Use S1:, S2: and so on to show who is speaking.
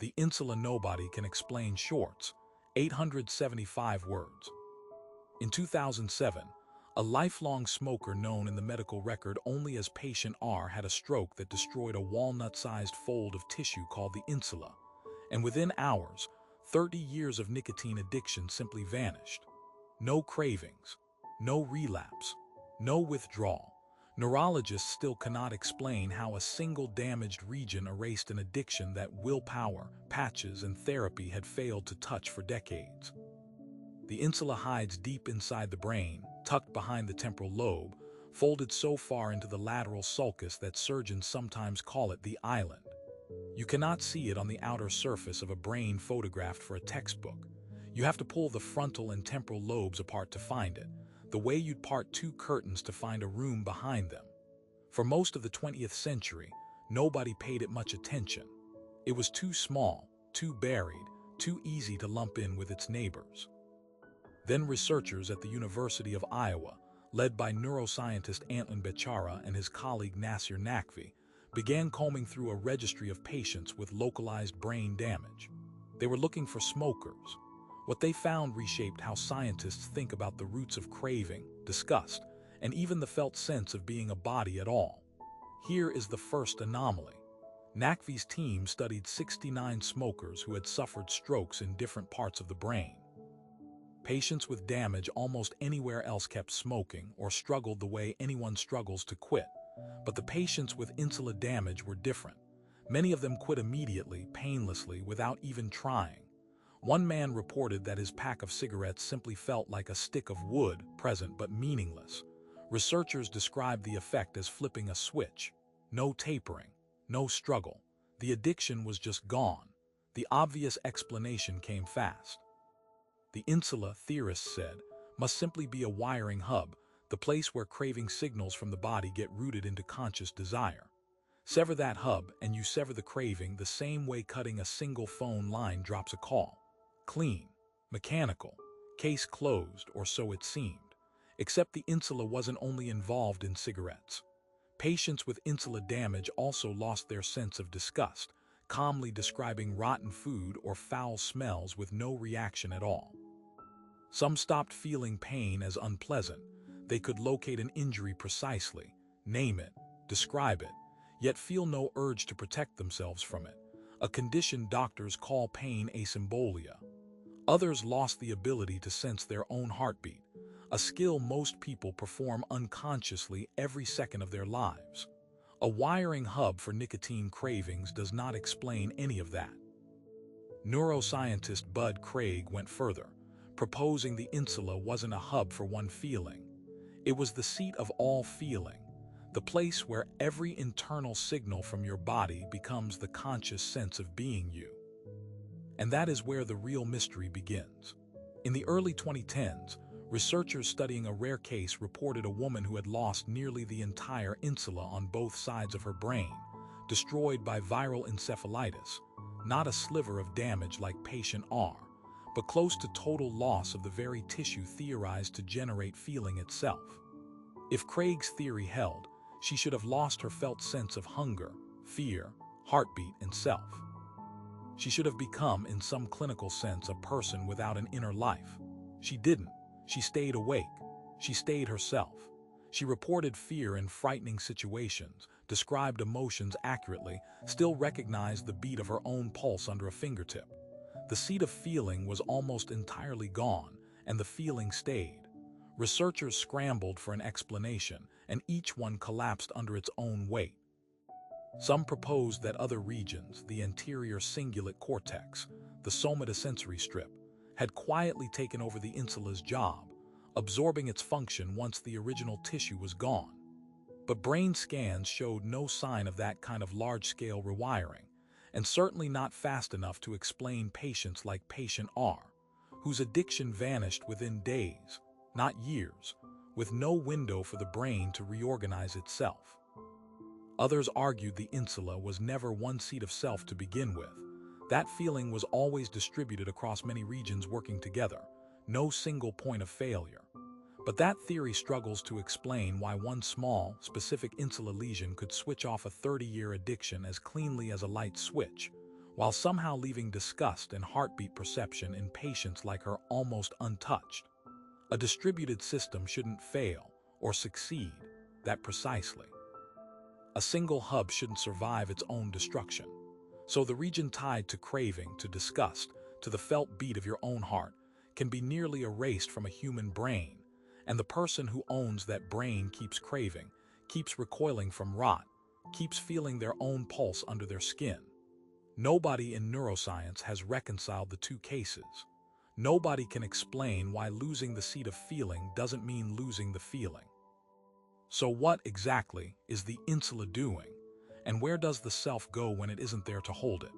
S1: The Insula nobody can explain shorts, 875 words. In 2007, a lifelong smoker known in the medical record only as Patient R had a stroke that destroyed a walnut-sized fold of tissue called the insula, and within hours, 30 years of nicotine addiction simply vanished. No cravings, no relapse, no withdrawal. Neurologists still cannot explain how a single damaged region erased an addiction that willpower, patches, and therapy had failed to touch for decades. The insula hides deep inside the brain, tucked behind the temporal lobe, folded so far into the lateral sulcus that surgeons sometimes call it the island. You cannot see it on the outer surface of a brain photographed for a textbook. You have to pull the frontal and temporal lobes apart to find it, the way you'd part two curtains to find a room behind them. For most of the 20th century, nobody paid it much attention. It was too small, too buried, too easy to lump in with its neighbors. Then researchers at the University of Iowa, led by neuroscientist Antlin Bechara and his colleague Nasir Naqvi, began combing through a registry of patients with localized brain damage. They were looking for smokers. What they found reshaped how scientists think about the roots of craving, disgust, and even the felt sense of being a body at all. Here is the first anomaly. Naqvi's team studied 69 smokers who had suffered strokes in different parts of the brain. Patients with damage almost anywhere else kept smoking or struggled the way anyone struggles to quit. But the patients with insula damage were different. Many of them quit immediately, painlessly, without even trying. One man reported that his pack of cigarettes simply felt like a stick of wood, present but meaningless. Researchers described the effect as flipping a switch. No tapering, no struggle. The addiction was just gone. The obvious explanation came fast. The insula, theorists said, must simply be a wiring hub, the place where craving signals from the body get rooted into conscious desire. Sever that hub and you sever the craving the same way cutting a single phone line drops a call. Clean, mechanical, case closed, or so it seemed. Except the insula wasn't only involved in cigarettes. Patients with insula damage also lost their sense of disgust, calmly describing rotten food or foul smells with no reaction at all. Some stopped feeling pain as unpleasant. They could locate an injury precisely, name it, describe it, yet feel no urge to protect themselves from it, a condition doctors call pain asymbolia. Others lost the ability to sense their own heartbeat, a skill most people perform unconsciously every second of their lives. A wiring hub for nicotine cravings does not explain any of that. Neuroscientist Bud Craig went further, proposing the insula wasn't a hub for one feeling. It was the seat of all feeling, the place where every internal signal from your body becomes the conscious sense of being you. And that is where the real mystery begins. In the early 2010s, researchers studying a rare case reported a woman who had lost nearly the entire insula on both sides of her brain, destroyed by viral encephalitis, not a sliver of damage like Patient R, but close to total loss of the very tissue theorized to generate feeling itself. If Craig's theory held, she should have lost her felt sense of hunger, fear, heartbeat, and self. She should have become, in some clinical sense, a person without an inner life. She didn't. She stayed awake. She stayed herself. She reported fear in frightening situations, described emotions accurately, still recognized the beat of her own pulse under a fingertip. The seat of feeling was almost entirely gone, and the feeling stayed. Researchers scrambled for an explanation, and each one collapsed under its own weight. Some proposed that other regions, the anterior cingulate cortex, the somatosensory strip, had quietly taken over the insula's job, absorbing its function once the original tissue was gone. But brain scans showed no sign of that kind of large-scale rewiring, and certainly not fast enough to explain patients like Patient R, whose addiction vanished within days, not years, with no window for the brain to reorganize itself. Others argued the insula was never one seat of self to begin with. That feeling was always distributed across many regions working together, no single point of failure. But that theory struggles to explain why one small, specific insula lesion could switch off a 30-year addiction as cleanly as a light switch, while somehow leaving disgust and heartbeat perception in patients like her almost untouched. A distributed system shouldn't fail or succeed that precisely. A single hub shouldn't survive its own destruction. So the region tied to craving, to disgust, to the felt beat of your own heart, can be nearly erased from a human brain, and the person who owns that brain keeps craving, keeps recoiling from rot, keeps feeling their own pulse under their skin. Nobody in neuroscience has reconciled the two cases. Nobody can explain why losing the seat of feeling doesn't mean losing the feeling. So what exactly is the insula doing, and where does the self go when it isn't there to hold it?